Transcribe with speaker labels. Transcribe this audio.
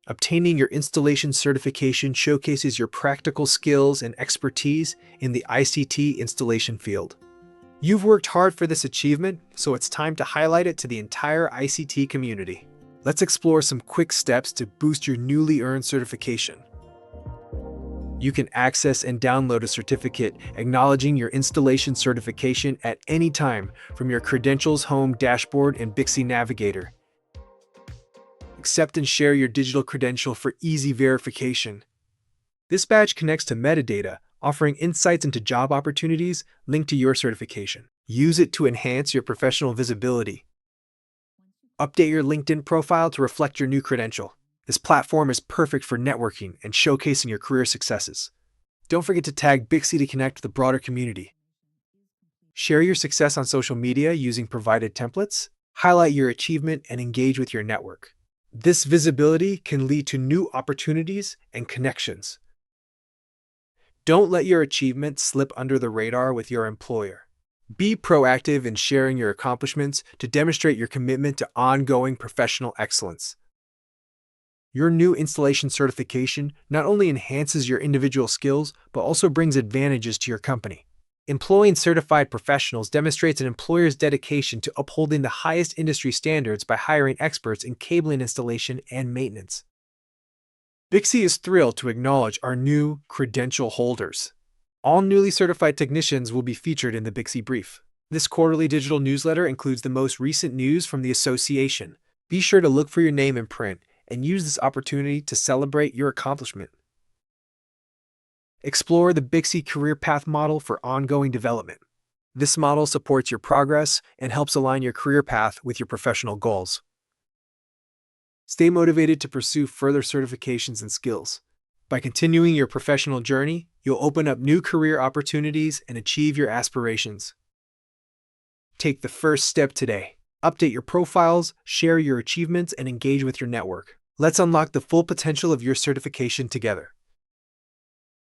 Speaker 1: Obtaining your installation certification showcases your practical skills and expertise in the ICT installation field. You've worked hard for this achievement, so it's time to highlight it to the entire ICT community. Let's explore some quick steps to boost your newly earned certification. You can access and download a certificate acknowledging your installation certification at any time from your Credentials Home dashboard in BICSI Navigator. Accept and share your digital credential for easy verification. This badge connects to metadata, offering insights into job opportunities linked to your certification. Use it to enhance your professional visibility. Update your LinkedIn profile to reflect your new credential. This platform is perfect for networking and showcasing your career successes. Don't forget to tag BICSI to connect with the broader community. Share your success on social media using provided templates. Highlight your achievement and engage with your network. This visibility can lead to new opportunities and connections. Don't let your achievement slip under the radar with your employer. Be proactive in sharing your accomplishments to demonstrate your commitment to ongoing professional excellence. Your new installation certification not only enhances your individual skills, but also brings advantages to your company. Employing certified professionals demonstrates an employer's dedication to upholding the highest industry standards by hiring experts in cabling installation and maintenance. BICSI is thrilled to acknowledge our new credential holders. All newly certified technicians will be featured in the BICSI Brief. This quarterly digital newsletter includes the most recent news from the association. Be sure to look for your name in print and use this opportunity to celebrate your accomplishment. Explore the BICSI Career Path Model for ongoing development. This model supports your progress and helps align your career path with your professional goals. Stay motivated to pursue further certifications and skills. By continuing your professional journey, you'll open up new career opportunities and achieve your aspirations. Take the first step today. Update your profiles, share your achievements, and engage with your network. Let's unlock the full potential of your certification together.